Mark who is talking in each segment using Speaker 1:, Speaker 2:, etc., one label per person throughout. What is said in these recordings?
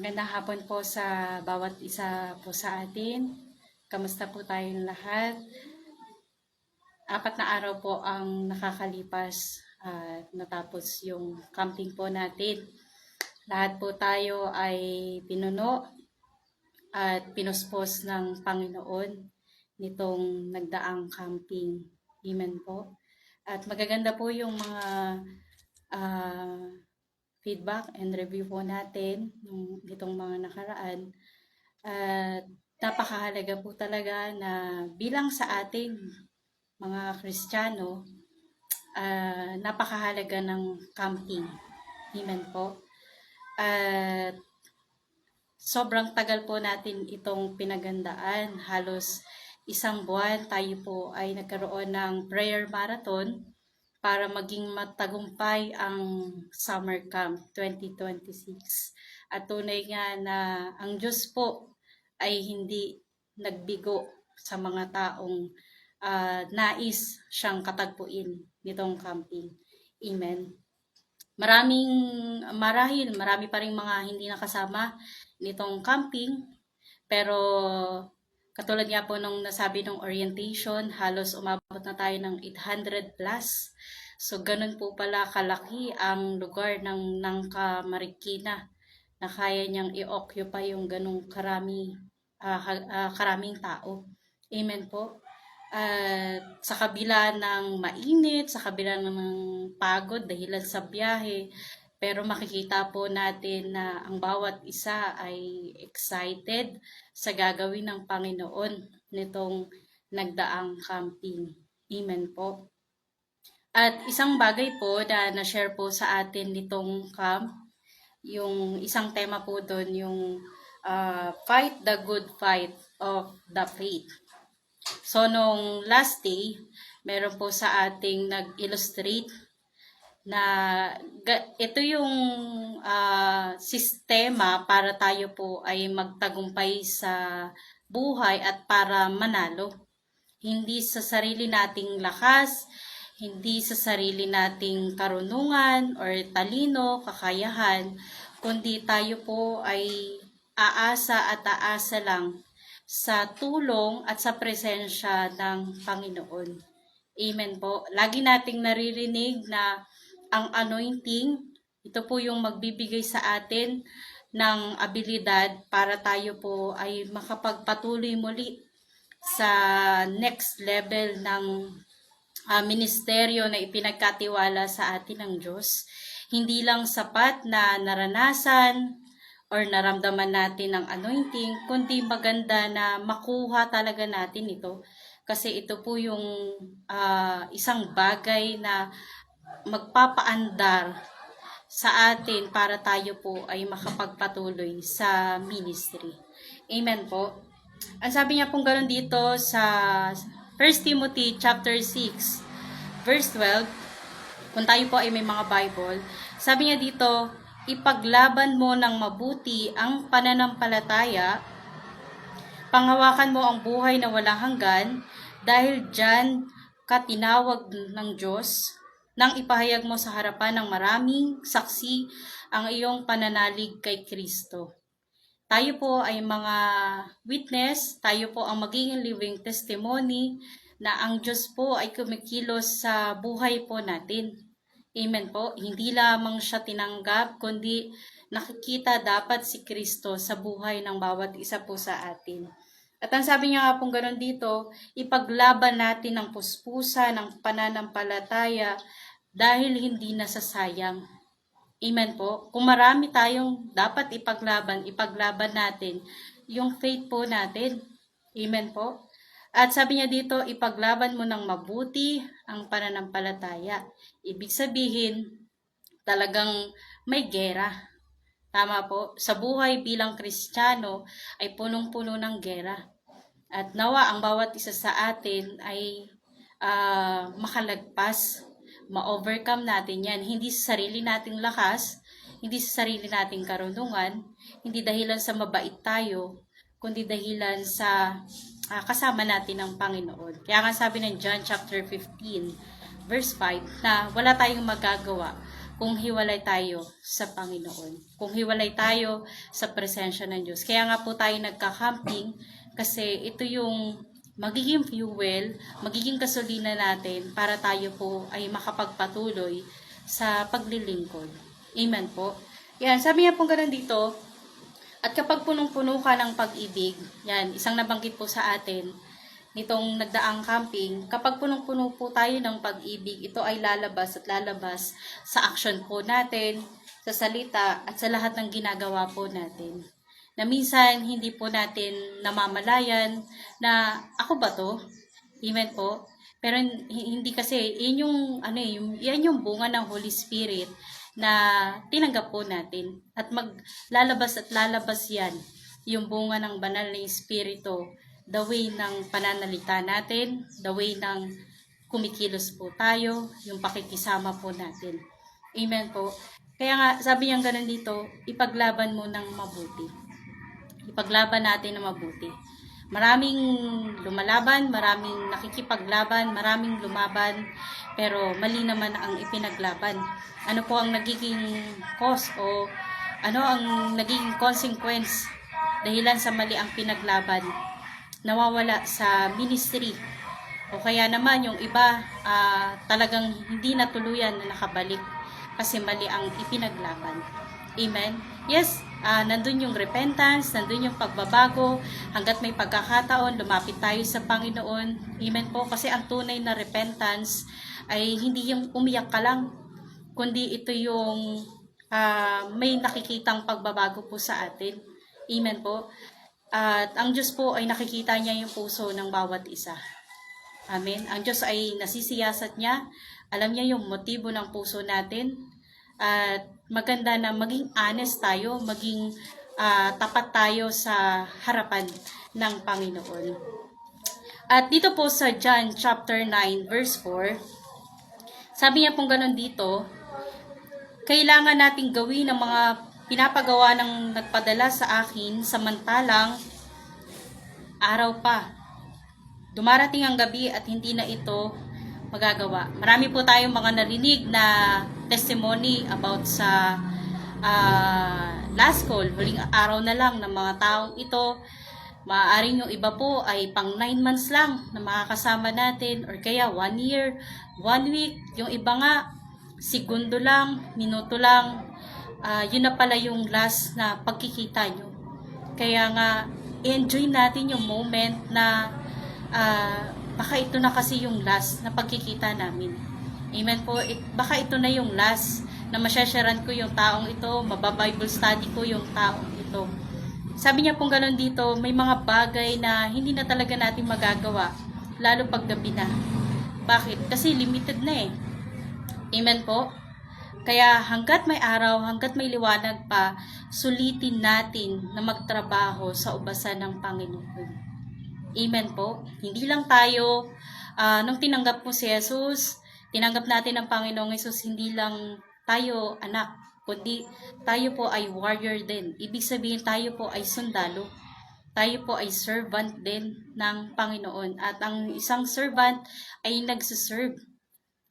Speaker 1: Magandang hapon po sa bawat isa po sa atin. Kamusta po tayong lahat? 4 na araw po ang nakakalipas at natapos yung camping po natin. Lahat po tayo ay pinuno at pinuspos ng Panginoon nitong nagdaang camping. Amen po. At magaganda po yung mga ah, feedback and review po natin nitong mga nakaraan. At napakahalaga po talaga na bilang sa ating mga Kristiyano, napakahalaga ng camping. Amen po. At sobrang tagal po natin itong pinagandaan. Halos 1 buwan tayo po ay nagkaroon ng prayer marathon para maging matagumpay ang Summer Camp 2026. At tunay nga na ang Diyos po ay hindi nagbigo sa mga taong nais siyang katagpuin nitong camping. Amen. Marami pa rin mga hindi nakasama nitong camping, pero katulad nga po nung nasabi ng orientation, halos umabot na tayo ng 800 plus. So, ganun po pala kalaki ang lugar ng Nangka Marikina na kaya niyang i-occupy yung ganung karaming tao. Amen po. Sa kabila ng mainit, sa kabila ng pagod dahilan sa biyahe, pero makikita po natin na ang bawat isa ay excited sa gagawin ng Panginoon nitong nagdaang camping. Amen po. At isang bagay po na na-share po sa atin nitong camp, yung isang tema po doon, yung fight the good fight of the faith. So, nung last day, meron po sa ating nag-illustrate na ito yung sistema para tayo po ay magtagumpay sa buhay at para manalo. Hindi sa sarili nating lakas, hindi sa sarili nating karunungan or talino, kakayahan, kundi tayo po ay aasa at aasa lang sa tulong at sa presensya ng Panginoon. Amen po. Lagi nating naririnig na ang anointing, ito po yung magbibigay sa atin ng abilidad para tayo po ay makapagpatuloy muli sa next level ng ministeryo na ipinagkatiwala sa atin ng Diyos. Hindi lang sapat na naranasan or naramdaman natin ang anointing, kundi maganda na makuha talaga natin ito. Kasi ito po yung isang bagay na magpapaandar sa atin para tayo po ay makapagpatuloy sa ministry. Amen po. Ang sabi niya pong ganoon dito sa 1 Timothy chapter 6 verse 12, kung tayo po ay may mga Bible, sabi niya dito, ipaglaban mo ng mabuti ang pananampalataya, panghawakan mo ang buhay na walang hanggan, dahil dyan ka tinawag ng Diyos, nang ipahayag mo sa harapan ng maraming saksi ang iyong pananalig kay Kristo. Tayo po ay mga witness, tayo po ang magiging living testimony na ang Diyos po ay kumikilos sa buhay po natin. Amen po. Hindi lamang siya tinanggap, kundi nakikita dapat si Kristo sa buhay ng bawat isa po sa atin. At ang sabi niya nga pong ganoon dito, ipaglaban natin ang puspusa ng pananampalataya dahil hindi nasasayang. Amen po. Kung marami tayong dapat ipaglaban natin yung faith po natin. Amen po. At sabi niya dito, ipaglaban mo ng mabuti ang pananampalataya. Ibig sabihin, talagang may gera. Tama po. Sa buhay bilang Kristiyano ay punong-puno ng gera. At nawa ang bawat isa sa atin ay makalagpas, ma-overcome natin yan. Hindi sa sarili nating lakas, hindi sa sarili nating karunungan, hindi dahilan sa mabait tayo, kundi dahilan sa kasama natin ng Panginoon. Kaya nga sabi ng John chapter 15, verse 5, na wala tayong magagawa kung hiwalay tayo sa Panginoon. Kung hiwalay tayo sa presensya ng Diyos. Kaya nga po tayo nagka-camping kasi ito yung magiging fuel, magiging gasolina natin para tayo po ay makapagpatuloy sa paglilingkod. Amen po. Yan, sabi nga po ganun dito, at kapag punong-puno ka ng pag-ibig, yan, isang nabanggit po sa atin, nitong nagdaang camping, kapag punong-puno po tayo ng pag-ibig, ito ay lalabas at lalabas sa action po natin, sa salita, at sa lahat ng ginagawa po natin. Na minsan, hindi po natin namamalayan na, ako ba to? Amen po. Pero hindi kasi, yan yung bunga ng Holy Spirit na tinanggap po natin. At maglalabas at lalabas yan, yung bunga ng banal na Espiritu, the way ng pananalita natin, the way ng kumikilos po tayo, yung pakikisama po natin. Amen po. Kaya nga, sabi niyang ganun dito, ipaglaban mo ng mabuti. Ipaglaban natin ng mabuti. Maraming lumalaban, maraming nakikipaglaban, maraming lumaban, pero mali naman ang ipinaglaban. Ano po ang nagiging cause o ano ang nagiging consequence dahilan sa mali ang pinaglaban? Nawawala sa ministry. O kaya naman yung iba talagang hindi na tuluyan na nakabalik kasi mali ang ipinaglaban. Amen? Yes, nandun yung repentance, nandun yung pagbabago, hanggat may pagkakataon, lumapit tayo sa Panginoon. Amen po, kasi ang tunay na repentance ay hindi yung umiyak ka lang, kundi ito yung may nakikitang pagbabago po sa atin. Amen po. At ang Diyos po ay nakikita niya yung puso ng bawat isa. Amen. Ang Diyos ay nasisiyasat niya, alam niya yung motibo ng puso natin, at maganda na maging honest tayo, maging tapat tayo sa harapan ng Panginoon. At dito po sa John chapter 9 verse 4, sabi niya pong ganun dito, kailangan nating gawin ang mga pinapagawa ng nagpadala sa akin samantalang araw pa. Dumarating ang gabi at hindi na ito magagawa. Marami po tayong mga narinig na testimony about sa last call, huling araw na lang ng mga taong ito. Maaaring yung iba po ay pang 9 months lang na makakasama natin, or kaya 1 year, 1 week. Yung iba nga, segundo lang, minuto lang. Yun na pala yung last na pagkikita nyo. Kaya nga, enjoy natin yung moment na baka ito na kasi yung last na pagkikita namin. Amen po. Baka ito na yung last na masyasharan ko yung taong ito, mababible study ko yung taong ito. Sabi niya pong ganun dito, may mga bagay na hindi na talaga natin magagawa, lalo pag gabi na. Bakit? Kasi limited na eh. Amen po. Kaya hanggat may araw, hanggat may liwanag pa, sulitin natin na magtrabaho sa ubasan ng Panginoon. Amen po. Hindi lang tayo, nung tinanggap mo si Jesus, tinanggap natin ang Panginoong Jesus, hindi lang tayo anak, kundi tayo po ay warrior din. Ibig sabihin tayo po ay sundalo. Tayo po ay servant din ng Panginoon. At ang isang servant ay nagsiserve.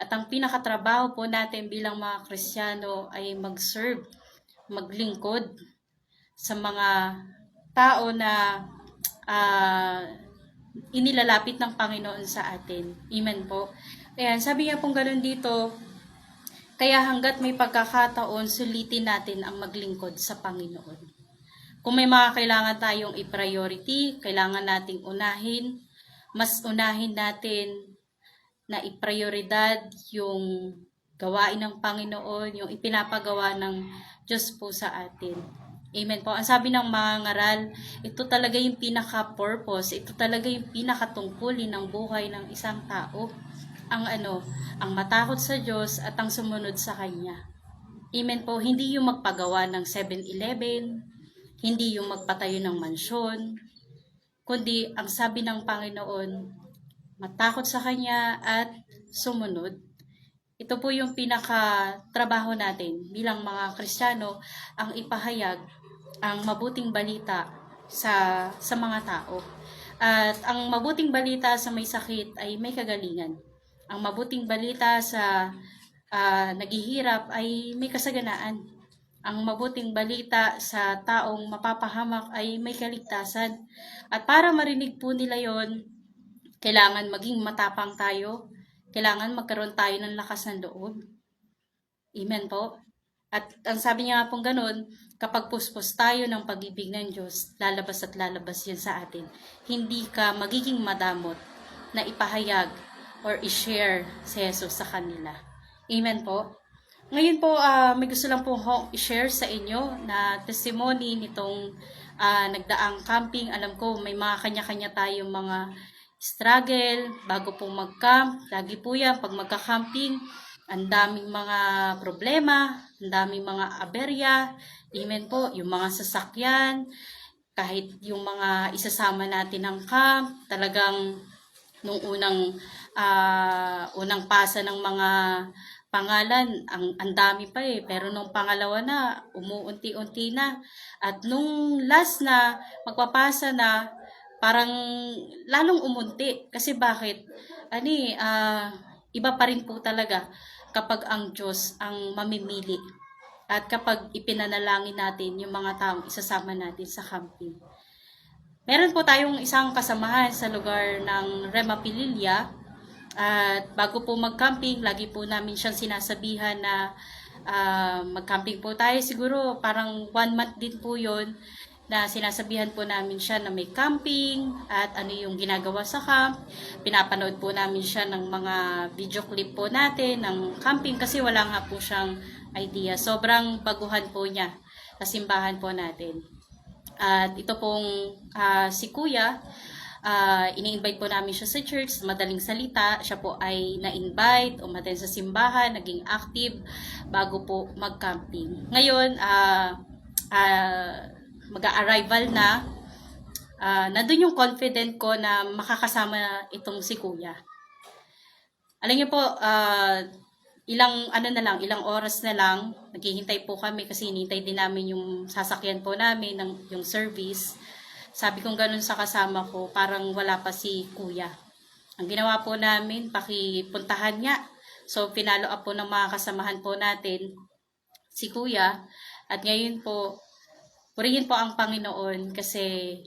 Speaker 1: At ang pinakatrabaho po natin bilang mga Kristiyano ay mag-serve, maglingkod sa mga tao na inilalapit ng Panginoon sa atin. Amen po. Ayan, sabi nga pong ganun dito, kaya hanggat may pagkakataon, sulitin natin ang maglingkod sa Panginoon. Kung may mga kailangan tayong i-priority, kailangan nating unahin, mas unahin natin na i-prioridad yung gawain ng Panginoon, yung ipinapagawa ng Diyos po sa atin. Amen po. Ang sabi ng mga ngaral, ito talaga yung pinaka-purpose, ito talaga yung pinakatungkulin ng buhay ng isang tao. Ang matakot sa Diyos at ang sumunod sa Kanya. Amen po. Hindi yung magpagawa ng 7-Eleven, hindi yung magpatayo ng mansyon, kundi ang sabi ng Panginoon, matakot sa Kanya at sumunod. Ito po yung pinaka-trabaho natin bilang mga Kristiyano, ang ipahayag ang mabuting balita sa mga tao. At ang mabuting balita sa may sakit ay may kagalingan. Ang mabuting balita sa naghihirap ay may kasaganaan. Ang mabuting balita sa taong mapapahamak ay may kaligtasan. At para marinig po nila yon, kailangan maging matapang tayo. Kailangan magkaroon tayo ng lakas ng loob. Amen po. At ang sabi niya nga pong ganun, kapag puspos tayo ng pag-ibig ng Diyos, lalabas at lalabas yan sa atin. Hindi ka magiging madamot na ipahayag or i-share si Jesus sa kanila. Amen po. Ngayon po, may gusto lang po i-share sa inyo na testimony nitong nagdaang camping. Alam ko, may mga kanya-kanya tayong mga struggle bago po mag-camp. Lagi po yan, pag magka-camping, ang daming mga problema, ang daming mga aberya. Amen po, yung mga sasakyan, kahit yung mga isasama natin ng camp, talagang nung unang pasa ng mga pangalan, ang dami pa pero nung pangalawa na, umuunti-unti na. At nung last na, magpapasa na, parang lalong umunti. Kasi bakit? Iba pa rin po talaga kapag ang Diyos ang mamimili. At kapag ipinanalangin natin yung mga taong isasama natin sa camping. Meron po tayong isang kasamahan sa lugar ng Rema Pililla. At bago po mag-camping, lagi po namin siyang sinasabihan na mag-camping po tayo. Siguro parang 1 month din po yon na sinasabihan po namin siya na may camping at ano yung ginagawa sa camp. Pinapanood po namin siya ng mga video clip po natin ng camping kasi wala nga po siyang idea. Sobrang baguhan po niya sa simbahan po natin. At ito pong si Kuya, ini-invite po namin siya sa church, madaling salita. Siya po ay na-invite, umaten sa simbahan, naging active bago po mag-camping. Ngayon, mag-arrival na, nandun yung confident ko na makakasama itong si Kuya. Alam niyo po, ilang oras na lang, naghihintay po kami kasi hinintay din namin yung sasakyan po namin, yung service. Sabi kong ganun sa kasama ko, parang wala pa si Kuya. Ang ginawa po namin, pakipuntahan niya. So, pinalo up po ng mga kasamahan po natin si Kuya. At ngayon po, purihin po ang Panginoon kasi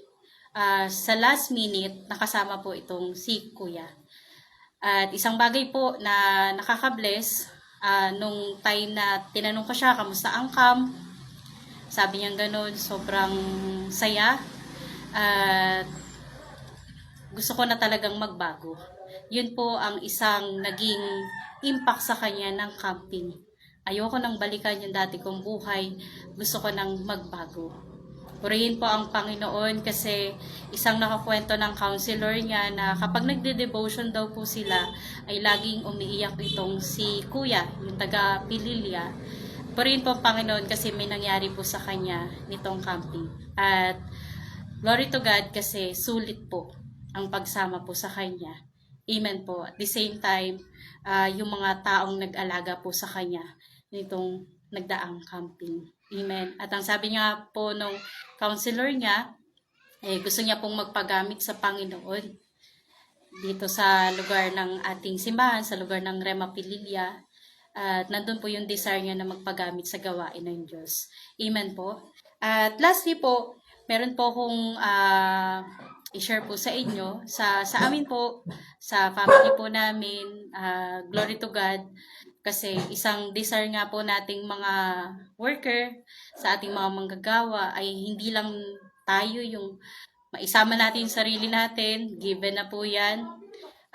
Speaker 1: sa last minute, nakasama po itong si Kuya. At isang bagay po na nakaka-bless, nung time na tinanong ko siya, kamusta ang camp? Sabi niya gano'n, sobrang saya. At gusto ko na talagang magbago. Yun po ang isang naging impact sa kanya ng camping. Ayoko nang balikan yung dati kong buhay. Gusto ko nang magbago. Purihin po ang Panginoon kasi isang nakakwento ng counselor niya na kapag nagde-devotion daw po sila ay laging umiiyak itong si Kuya, yung taga Pililla. Purihin po ang Panginoon kasi may nangyari po sa kanya nitong camping. At glory to God kasi sulit po ang pagsama po sa kanya. Amen po. At the same time, yung mga taong nag-alaga po sa kanya nitong nagdaang camping. Amen. At ang sabi niya po nung counselor niya, gusto niya pong magpagamit sa Panginoon dito sa lugar ng ating simbahan, sa lugar ng Rema Pililla. At nandun po yung desire niya na magpagamit sa gawain ng Diyos. Amen po. At lastly po, meron po akong i-share po sa inyo. Sa amin po, sa family po namin, glory to God. Kasi isang desire nga po nating mga worker sa ating mga manggagawa ay hindi lang tayo yung maisama natin yung sarili natin, given na po yan.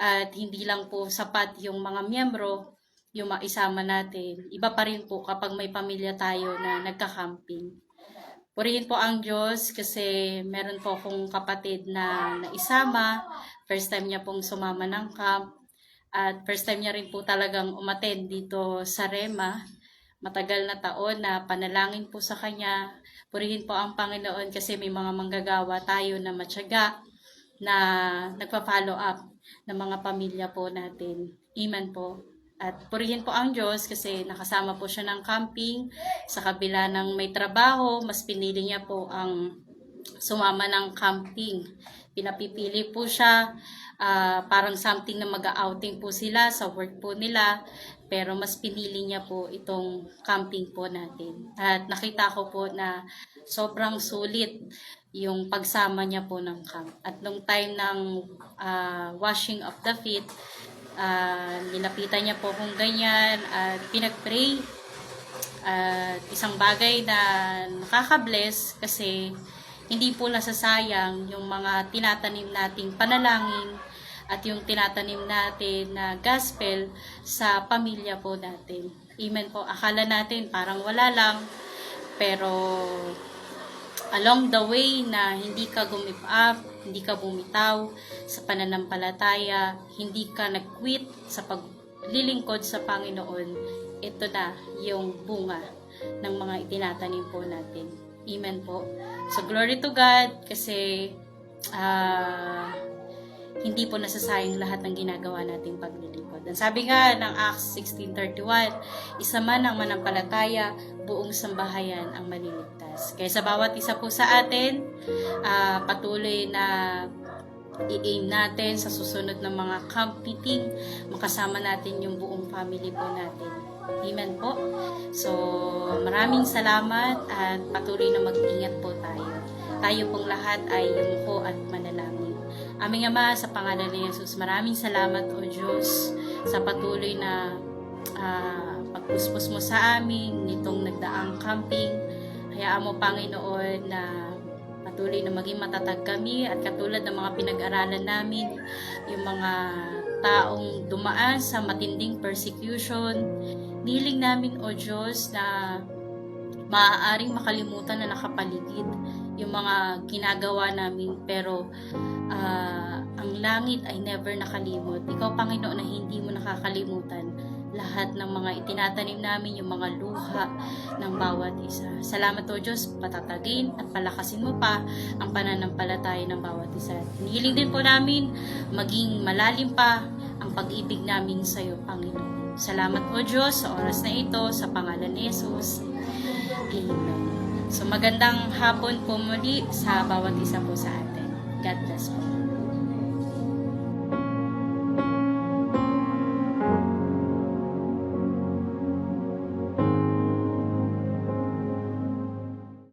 Speaker 1: At hindi lang po sapat yung mga miyembro, yung maisama natin. Iba pa rin po kapag may pamilya tayo na nagka-camping. Purihin po ang Diyos kasi meron po akong kapatid na naisama. First time niya pong sumama ng camp. At first time niya rin po talagang umattend dito sa Rema. Matagal na taon na panalangin po sa kanya. Purihin po ang Panginoon kasi may mga manggagawa tayo na matyaga na nagpa-follow up ng mga pamilya po natin. Amen po. At purihin po ang Diyos kasi nakasama po siya ng camping. Sa kabila ng may trabaho, mas pinili niya po ang sumama ng camping. pinapipili po siya, parang something na mag-outing po sila sa work po nila, pero mas pinili niya po itong camping po natin. At nakita ko po na sobrang sulit yung pagsama niya po ng camp. At nung time ng washing of the feet, nilapitan niya po kung ganyan at pinag-pray. At isang bagay na nakaka-bless kasi hindi po nasasayang yung mga tinatanim nating panalangin at yung tinatanim natin na gospel sa pamilya po natin. Amen po. Akala natin parang wala lang, pero along the way na hindi ka give up, hindi ka bumitaw sa pananampalataya, hindi ka nag-quit sa paglilingkod sa Panginoon, ito na yung bunga ng mga itinatanim po natin. Amen po. So, glory to God kasi hindi po nasasayang lahat ng ginagawa nating paglilingkod. Ang sabi nga ng Acts 16:31, isa man ang manampalataya, buong sambahayan ang maliligtas. Kaya sa bawat isa po sa atin, patuloy na i-aim natin sa susunod ng mga camp meeting, makasama natin yung buong family po natin. Amen po. So, maraming salamat at patuloy na mag-ingat po tayo. Tayo pong lahat ay yumuko at manalangin. Aming Ama, sa pangalan ni Jesus, maraming salamat o Diyos sa patuloy na pagpuspos mo sa amin nitong nagdaang camping. Hayaan mo, Panginoon, na patuloy na maging matatag kami at katulad ng mga pinag-aralan namin, yung mga taong dumaan sa matinding persecution, niling namin, O Diyos, na maaaring makalimutan na nakapaligid yung mga ginagawa namin, pero ang langit ay never nakalimot. Ikaw, Panginoon, na hindi mo nakakalimutan lahat ng mga itinatanim namin, yung mga luha ng bawat isa. Salamat, O Diyos, patatagin at palakasin mo pa ang pananampalataya ng bawat isa. Hinihiling din po namin maging malalim pa ang pag-ibig namin sa iyo, Panginoon. Salamat, O Diyos, sa oras na ito, sa pangalan ni Jesus. Amen. So, magandang hapon po muli sa bawat isa po sa atin. God bless po.